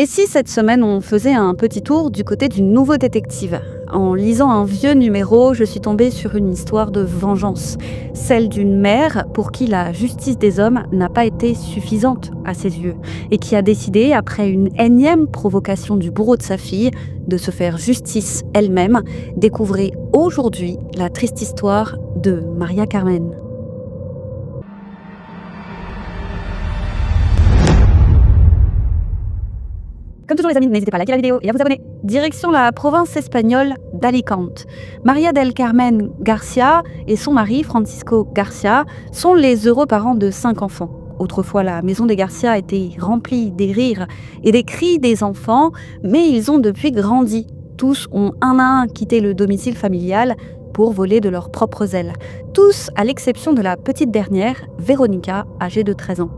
Et si cette semaine on faisait un petit tour du côté du nouveau détective? En lisant un vieux numéro, je suis tombée sur une histoire de vengeance. Celle d'une mère pour qui la justice des hommes n'a pas été suffisante à ses yeux et qui a décidé, après une énième provocation du bourreau de sa fille, de se faire justice elle-même. Découvrez aujourd'hui la triste histoire de Maria Carmen. Comme toujours les amis, n'hésitez pas à liker la vidéo et à vous abonner. Direction la province espagnole d'Alicante. Maria del Carmen Garcia et son mari Francisco Garcia sont les heureux parents de 5 enfants. Autrefois, la maison des Garcia était remplie des rires et des cris des enfants, mais ils ont depuis grandi. Tous ont un à un quitté le domicile familial pour voler de leurs propres ailes. Tous, à l'exception de la petite dernière, Veronica, âgée de 13 ans.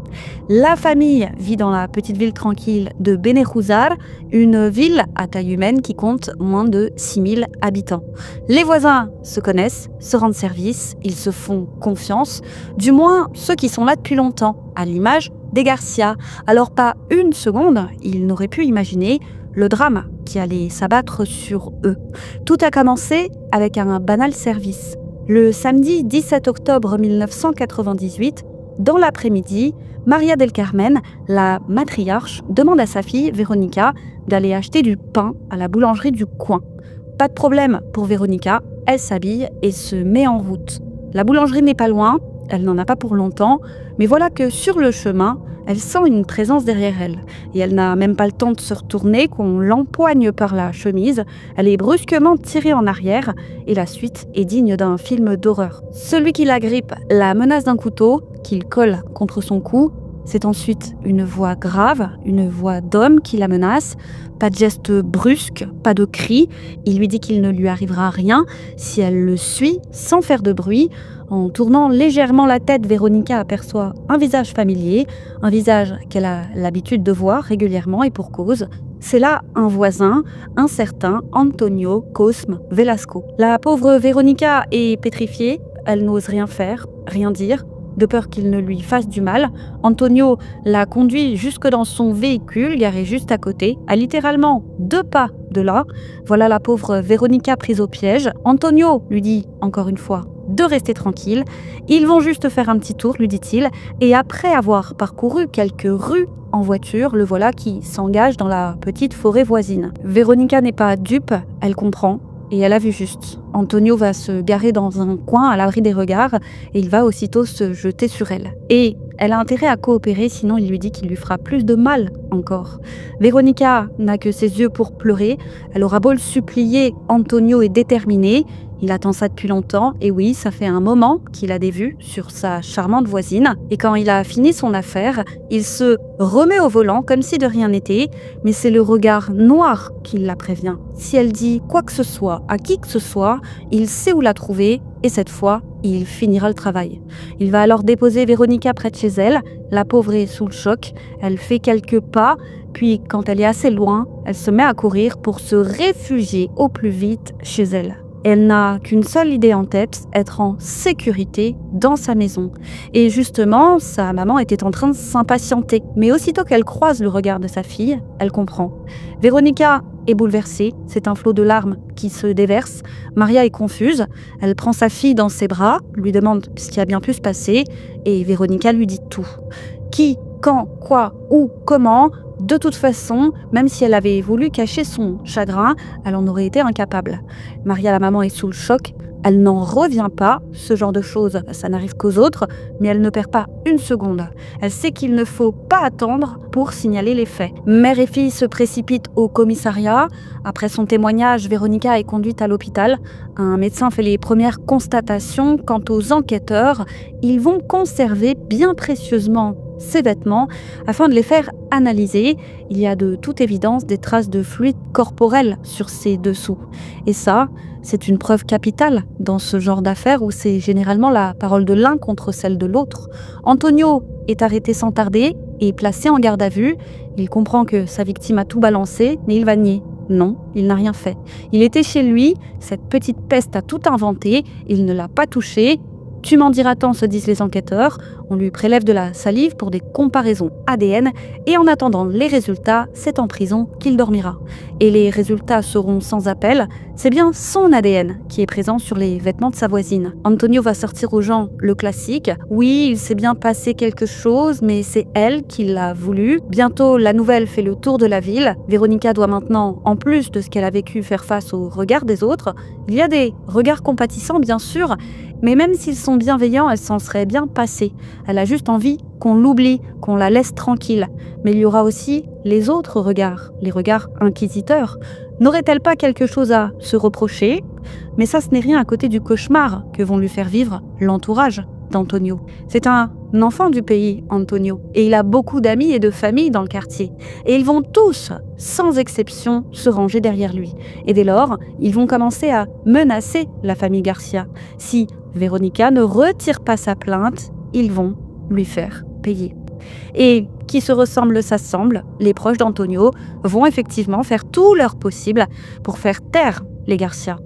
La famille vit dans la petite ville tranquille de Benejúzar, une ville à taille humaine qui compte moins de 6000 habitants. Les voisins se connaissent, se rendent service, ils se font confiance, du moins ceux qui sont là depuis longtemps, à l'image des Garcia. Alors pas une seconde, ils n'auraient pu imaginer le drame qui allait s'abattre sur eux. Tout a commencé avec un banal service. Le samedi 17 octobre 1998, dans l'après-midi, Maria del Carmen, la matriarche, demande à sa fille, Veronica, d'aller acheter du pain à la boulangerie du coin. Pas de problème pour Veronica, elle s'habille et se met en route. La boulangerie n'est pas loin, elle n'en a pas pour longtemps, mais voilà que sur le chemin, elle sent une présence derrière elle. Et elle n'a même pas le temps de se retourner qu'on l'empoigne par la chemise. Elle est brusquement tirée en arrière et la suite est digne d'un film d'horreur. Celui qui l'agrippe la menace d'un couteau qu'il colle contre son cou. C'est ensuite une voix grave, une voix d'homme qui la menace. Pas de geste brusque, pas de cri. Il lui dit qu'il ne lui arrivera rien si elle le suit sans faire de bruit. En tournant légèrement la tête, Veronica aperçoit un visage familier, un visage qu'elle a l'habitude de voir régulièrement et pour cause. C'est là un voisin, un certain Antonio Cosme Velasco. La pauvre Veronica est pétrifiée, elle n'ose rien faire, rien dire, de peur qu'il ne lui fasse du mal. Antonio la conduit jusque dans son véhicule, garé juste à côté, à littéralement 2 pas de là. Voilà la pauvre Veronica prise au piège. Antonio lui dit, encore une fois, de rester tranquille. Ils vont juste faire un petit tour, lui dit-il, et après avoir parcouru quelques rues en voiture, le voilà qui s'engage dans la petite forêt voisine. Veronica n'est pas dupe, elle comprend. Et elle a vu juste. Antonio va se garer dans un coin à l'abri des regards et il va aussitôt se jeter sur elle. Et elle a intérêt à coopérer, sinon il lui dit qu'il lui fera plus de mal encore. Veronica n'a que ses yeux pour pleurer. Elle aura beau le supplier, Antonio est déterminé. Il attend ça depuis longtemps, et oui, ça fait un moment qu'il a des vues sur sa charmante voisine. Et quand il a fini son affaire, il se remet au volant comme si de rien n'était, mais c'est le regard noir qui la prévient. Si elle dit quoi que ce soit, à qui que ce soit, il sait où la trouver, et cette fois, il finira le travail. Il va alors déposer Veronica près de chez elle. La pauvre est sous le choc, elle fait quelques pas, puis quand elle est assez loin, elle se met à courir pour se réfugier au plus vite chez elle. Elle n'a qu'une seule idée en tête, être en sécurité dans sa maison. Et justement, sa maman était en train de s'impatienter. Mais aussitôt qu'elle croise le regard de sa fille, elle comprend. Veronica est bouleversée, c'est un flot de larmes qui se déverse. Maria est confuse, elle prend sa fille dans ses bras, lui demande ce qui a bien pu se passer, et Veronica lui dit tout. Qui, quand, quoi, où, comment. De toute façon, même si elle avait voulu cacher son chagrin, elle en aurait été incapable. Maria, la maman, est sous le choc. Elle n'en revient pas. Ce genre de choses, ça n'arrive qu'aux autres, mais elle ne perd pas une seconde. Elle sait qu'il ne faut pas attendre pour signaler les faits. Mère et fille se précipitent au commissariat. Après son témoignage, Veronica est conduite à l'hôpital. Un médecin fait les premières constatations. Quant aux enquêteurs, ils vont conserver bien précieusement ses vêtements afin de les faire analyser. Il y a de toute évidence des traces de fluide corporel sur ses dessous. Et ça, c'est une preuve capitale dans ce genre d'affaires où c'est généralement la parole de l'un contre celle de l'autre. Antonio est arrêté sans tarder et placé en garde à vue. Il comprend que sa victime a tout balancé, mais il va nier. Non, il n'a rien fait. Il était chez lui, cette petite peste a tout inventé, il ne l'a pas touché. Tu m'en diras tant, se disent les enquêteurs. On lui prélève de la salive pour des comparaisons ADN et en attendant les résultats, c'est en prison qu'il dormira. Et les résultats seront sans appel, c'est bien son ADN qui est présent sur les vêtements de sa voisine. Antonio va sortir aux gens le classique. Oui, il s'est bien passé quelque chose, mais c'est elle qui l'a voulu. Bientôt, la nouvelle fait le tour de la ville. Véronica doit maintenant, en plus de ce qu'elle a vécu, faire face aux regards des autres. Il y a des regards compatissants, bien sûr, mais même s'ils sont bienveillants, elle s'en serait bien passée. Elle a juste envie qu'on l'oublie, qu'on la laisse tranquille. Mais il y aura aussi les autres regards, les regards inquisiteurs. N'aurait-elle pas quelque chose à se reprocher? Mais ça, ce n'est rien à côté du cauchemar que vont lui faire vivre l'entourage d'Antonio. C'est un enfant du pays, Antonio, et il a beaucoup d'amis et de familles dans le quartier. Et ils vont tous, sans exception, se ranger derrière lui. Et dès lors, ils vont commencer à menacer la famille Garcia. Si Véronica ne retire pas sa plainte, ils vont lui faire payer. Et qui se ressemble s'assemble, les proches d'Antonio vont effectivement faire tout leur possible pour faire taire les Garcia.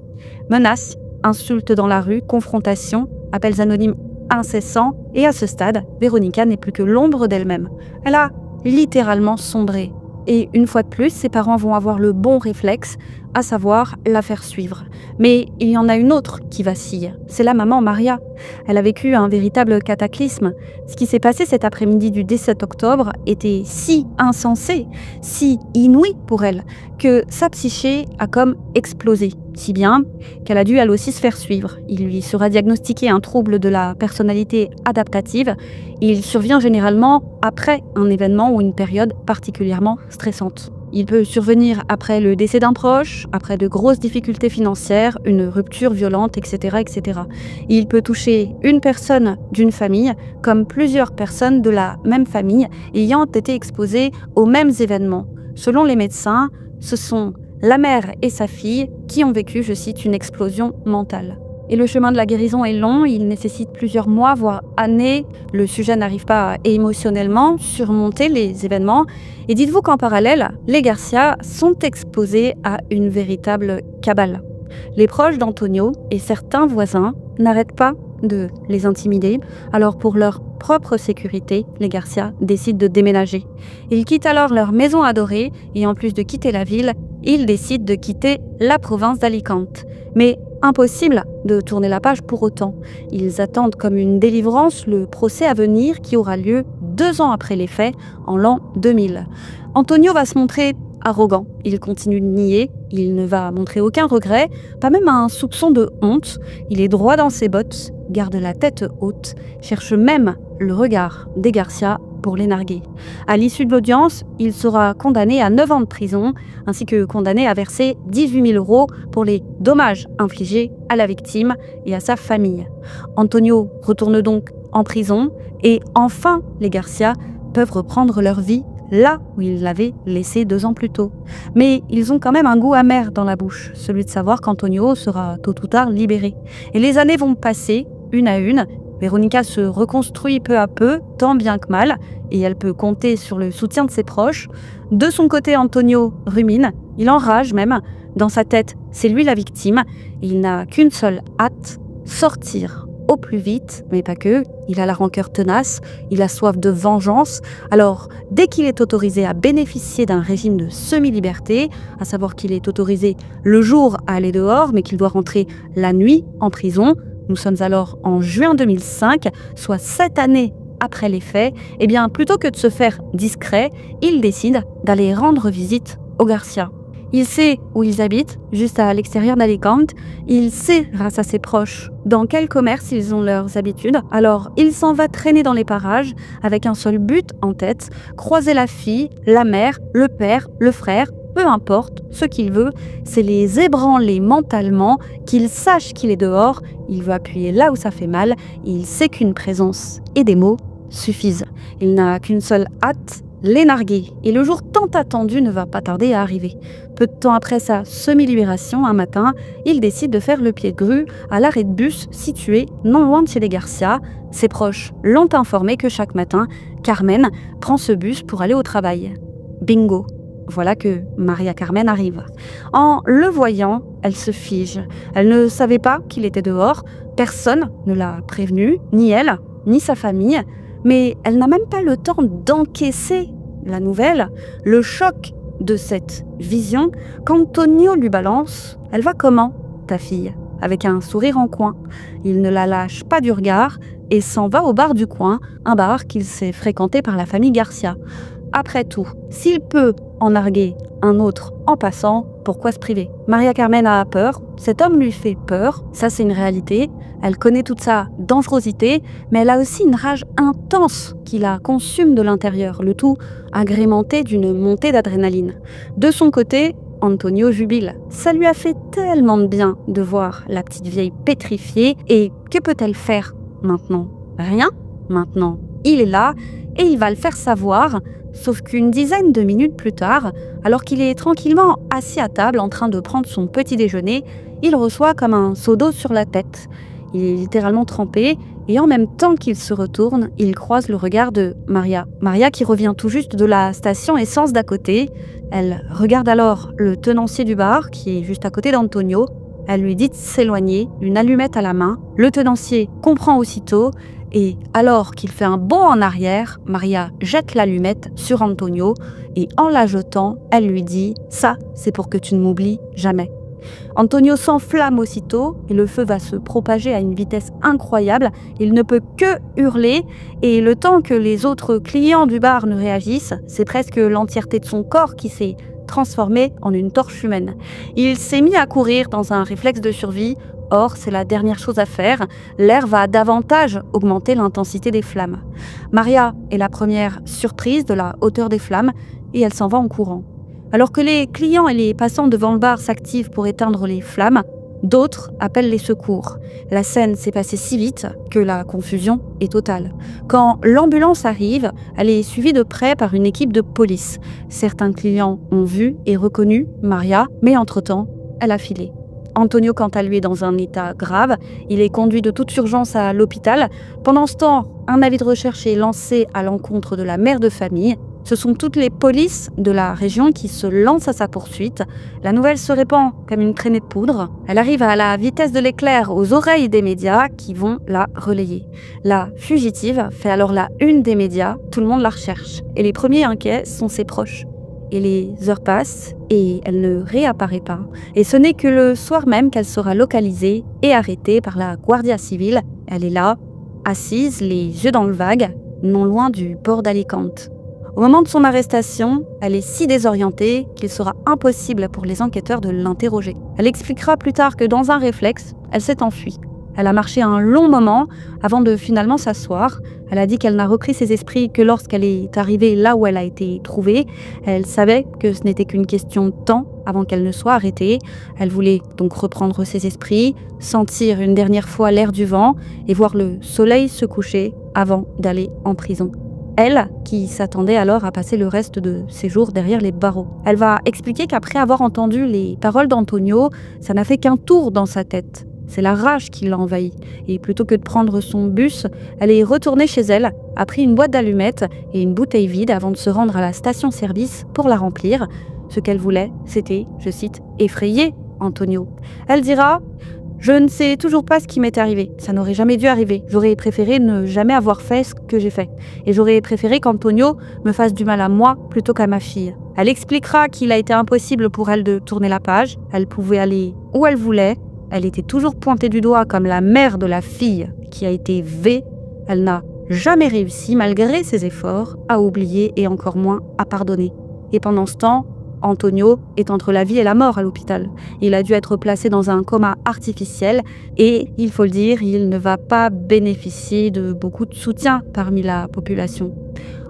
Menaces, insultes dans la rue, confrontations, appels anonymes incessants, et à ce stade, Véronica n'est plus que l'ombre d'elle-même. Elle a littéralement sombré. Et une fois de plus, ses parents vont avoir le bon réflexe, à savoir la faire suivre. Mais il y en a une autre qui vacille, c'est la maman Maria. Elle a vécu un véritable cataclysme. Ce qui s'est passé cet après-midi du 17 octobre était si insensé, si inouï pour elle, que sa psyché a comme explosé. Si bien qu'elle a dû elle aussi se faire suivre. Il lui sera diagnostiqué un trouble de la personnalité adaptative. Il survient généralement après un événement ou une période particulièrement stressante. Il peut survenir après le décès d'un proche, après de grosses difficultés financières, une rupture violente, etc., etc. Il peut toucher une personne d'une famille, comme plusieurs personnes de la même famille ayant été exposées aux mêmes événements. Selon les médecins, ce sont la mère et sa fille qui ont vécu, je cite, une explosion mentale. Et le chemin de la guérison est long, il nécessite plusieurs mois, voire années. Le sujet n'arrive pas à émotionnellement surmonter les événements. Et dites-vous qu'en parallèle, les Garcia sont exposés à une véritable cabale. Les proches d'Antonio et certains voisins n'arrêtent pas de les intimider. Alors pour leur propre sécurité, les Garcia décident de déménager. Ils quittent alors leur maison adorée et en plus de quitter la ville, ils décident de quitter la province d'Alicante. Mais impossible de tourner la page pour autant. Ils attendent comme une délivrance le procès à venir qui aura lieu 2 ans après les faits, en l'an 2000. Antonio va se montrer arrogant. Il continue de nier, il ne va montrer aucun regret, pas même un soupçon de honte. Il est droit dans ses bottes, garde la tête haute, cherche même le regard des Garcia pour les narguer. À l'issue de l'audience, il sera condamné à 9 ans de prison, ainsi que condamné à verser 18 000 € pour les dommages infligés à la victime et à sa famille. Antonio retourne donc en prison et enfin les Garcia peuvent reprendre leur vie là où ils l'avaient laissé 2 ans plus tôt. Mais ils ont quand même un goût amer dans la bouche, celui de savoir qu'Antonio sera tôt ou tard libéré. Et les années vont passer, une à une. Véronica se reconstruit peu à peu, tant bien que mal, et elle peut compter sur le soutien de ses proches. De son côté, Antonio rumine, il enrage même. Dans sa tête, c'est lui la victime, et il n'a qu'une seule hâte, sortir au plus vite, mais pas que. Il a la rancœur tenace, il a soif de vengeance. Alors, dès qu'il est autorisé à bénéficier d'un régime de semi-liberté, à savoir qu'il est autorisé le jour à aller dehors, mais qu'il doit rentrer la nuit en prison, nous sommes alors en juin 2005, soit 7 années après les faits, eh bien, plutôt que de se faire discret, il décide d'aller rendre visite aux Garcia. Il sait où ils habitent, juste à l'extérieur d'Alicante. Il sait, grâce à ses proches, dans quel commerce ils ont leurs habitudes. Alors, il s'en va traîner dans les parages avec un seul but en tête, croiser la fille, la mère, le père, le frère, peu importe, ce qu'il veut, c'est les ébranler mentalement, qu'il sache qu'il est dehors, il veut appuyer là où ça fait mal, il sait qu'une présence et des mots suffisent. Il n'a qu'une seule hâte, les narguer. Et le jour tant attendu ne va pas tarder à arriver. Peu de temps après sa semi-libération, un matin, il décide de faire le pied de grue à l'arrêt de bus situé non loin de chez les Garcia. Ses proches l'ont informé que chaque matin, Carmen prend ce bus pour aller au travail. Bingo! Voilà que Maria Carmen arrive. En le voyant, elle se fige. Elle ne savait pas qu'il était dehors. Personne ne l'a prévenu, ni elle, ni sa famille. Mais elle n'a même pas le temps d'encaisser la nouvelle, le choc de cette vision, qu'Antonio lui balance « Elle va comment, ta fille ?» avec un sourire en coin. Il ne la lâche pas du regard et s'en va au bar du coin, un bar qu'il s'est fréquenté par la famille Garcia. Après tout, s'il peut en narguer un autre en passant, pourquoi se priver? Maria Carmen a peur, cet homme lui fait peur, ça c'est une réalité. Elle connaît toute sa dangerosité, mais elle a aussi une rage intense qui la consume de l'intérieur, le tout agrémenté d'une montée d'adrénaline. De son côté, Antonio jubile. Ça lui a fait tellement de bien de voir la petite vieille pétrifiée. Et que peut-elle faire maintenant? Rien. Maintenant, il est là et il va le faire savoir. Sauf qu'une dizaine de minutes plus tard, alors qu'il est tranquillement assis à table en train de prendre son petit déjeuner, il reçoit comme un seau d'eau sur la tête. Il est littéralement trempé et en même temps qu'il se retourne, il croise le regard de Maria. Maria qui revient tout juste de la station essence d'à côté. Elle regarde alors le tenancier du bar qui est juste à côté d'Antonio. Elle lui dit de s'éloigner, une allumette à la main. Le tenancier comprend aussitôt et alors qu'il fait un bond en arrière, Maria jette l'allumette sur Antonio et en la jetant, elle lui dit « Ça, c'est pour que tu ne m'oublies jamais ». Antonio s'enflamme aussitôt et le feu va se propager à une vitesse incroyable. Il ne peut que hurler et le temps que les autres clients du bar ne réagissent, c'est presque l'entièreté de son corps qui s'est transformé en une torche humaine. Il s'est mis à courir dans un réflexe de survie. Or, c'est la dernière chose à faire. L'air va davantage augmenter l'intensité des flammes. Maria est la première surprise de la hauteur des flammes et elle s'en va en courant. Alors que les clients et les passants devant le bar s'activent pour éteindre les flammes, d'autres appellent les secours. La scène s'est passée si vite que la confusion est totale. Quand l'ambulance arrive, elle est suivie de près par une équipe de police. Certains clients ont vu et reconnu Maria, mais entre-temps, elle a filé. Antonio, quant à lui, est dans un état grave. Il est conduit de toute urgence à l'hôpital. Pendant ce temps, un avis de recherche est lancé à l'encontre de la mère de famille. Ce sont toutes les polices de la région qui se lancent à sa poursuite. La nouvelle se répand comme une traînée de poudre. Elle arrive à la vitesse de l'éclair aux oreilles des médias qui vont la relayer. La fugitive fait alors la une des médias, tout le monde la recherche. Et les premiers inquiets sont ses proches. Et les heures passent et elle ne réapparaît pas. Et ce n'est que le soir même qu'elle sera localisée et arrêtée par la Guardia Civile. Elle est là, assise, les yeux dans le vague, non loin du port d'Alicante. Au moment de son arrestation, elle est si désorientée qu'il sera impossible pour les enquêteurs de l'interroger. Elle expliquera plus tard que dans un réflexe, elle s'est enfuie. Elle a marché un long moment avant de finalement s'asseoir. Elle a dit qu'elle n'a repris ses esprits que lorsqu'elle est arrivée là où elle a été trouvée. Elle savait que ce n'était qu'une question de temps avant qu'elle ne soit arrêtée. Elle voulait donc reprendre ses esprits, sentir une dernière fois l'air du vent et voir le soleil se coucher avant d'aller en prison. Elle, qui s'attendait alors à passer le reste de ses jours derrière les barreaux. Elle va expliquer qu'après avoir entendu les paroles d'Antonio, ça n'a fait qu'un tour dans sa tête. C'est la rage qui l'a envahie. Et plutôt que de prendre son bus, elle est retournée chez elle, a pris une boîte d'allumettes et une bouteille vide avant de se rendre à la station-service pour la remplir. Ce qu'elle voulait, c'était, je cite, « effrayer Antonio ». Elle dira « Je ne sais toujours pas ce qui m'est arrivé. Ça n'aurait jamais dû arriver. J'aurais préféré ne jamais avoir fait ce que j'ai fait. Et j'aurais préféré qu'Antonio me fasse du mal à moi plutôt qu'à ma fille. » Elle expliquera qu'il a été impossible pour elle de tourner la page. Elle pouvait aller où elle voulait. Elle était toujours pointée du doigt comme la mère de la fille qui a été V. Elle n'a jamais réussi, malgré ses efforts, à oublier et encore moins à pardonner. Et pendant ce temps, Antonio est entre la vie et la mort à l'hôpital. Il a dû être placé dans un coma artificiel et, il faut le dire, il ne va pas bénéficier de beaucoup de soutien parmi la population.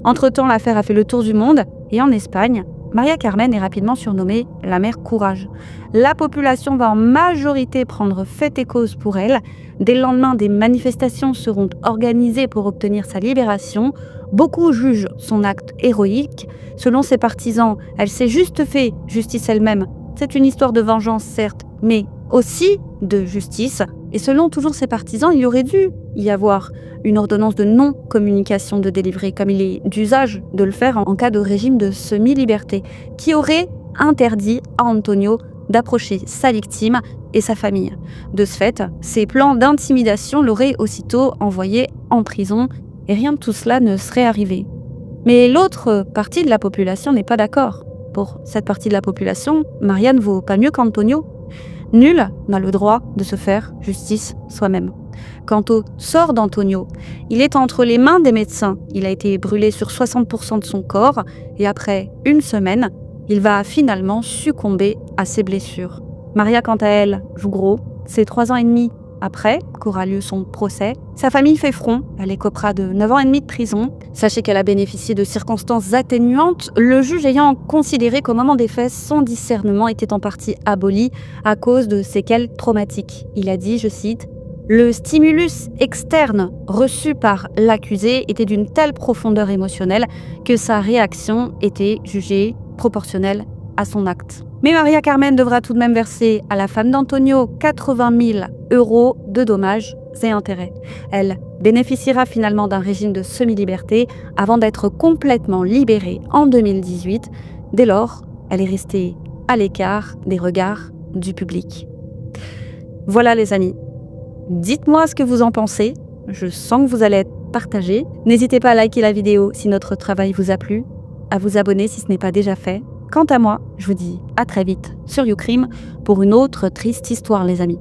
Entre-temps, l'affaire a fait le tour du monde et en Espagne, Maria Carmen est rapidement surnommée la mère Courage. La population va en majorité prendre fait et cause pour elle. Dès le lendemain, des manifestations seront organisées pour obtenir sa libération. Beaucoup jugent son acte héroïque. Selon ses partisans, elle s'est juste fait justice elle-même. C'est une histoire de vengeance, certes, mais aussi de justice. Et selon toujours ses partisans, il y aurait dû y avoir une ordonnance de non-communication de délivré, comme il est d'usage de le faire en cas de régime de semi-liberté, qui aurait interdit à Antonio d'approcher sa victime et sa famille. De ce fait, ses plans d'intimidation l'auraient aussitôt envoyé en prison et rien de tout cela ne serait arrivé. Mais l'autre partie de la population n'est pas d'accord. Pour cette partie de la population, Maria ne vaut pas mieux qu'Antonio. Nul n'a le droit de se faire justice soi-même. Quant au sort d'Antonio, il est entre les mains des médecins. Il a été brûlé sur 60% de son corps et après une semaine, il va finalement succomber à ses blessures. Maria, quant à elle, joue gros. C'est 3 ans et demi après qu'aura lieu son procès. Sa famille fait front. Elle écopera de 9 ans et demi de prison. Sachez qu'elle a bénéficié de circonstances atténuantes, le juge ayant considéré qu'au moment des faits, son discernement était en partie aboli à cause de séquelles traumatiques. Il a dit, je cite, « Le stimulus externe reçu par l'accusé était d'une telle profondeur émotionnelle que sa réaction était jugée proportionnelle à son acte. » Mais Maria Carmen devra tout de même verser à la femme d'Antonio 80 000 € de dommages et intérêts. Elle bénéficiera finalement d'un régime de semi-liberté avant d'être complètement libérée en 2018. Dès lors, elle est restée à l'écart des regards du public. Voilà les amis, dites-moi ce que vous en pensez. Je sens que vous allez être partagés. N'hésitez pas à liker la vidéo si notre travail vous a plu, à vous abonner si ce n'est pas déjà fait. Quant à moi, je vous dis à très vite sur YouCrime pour une autre triste histoire les amis.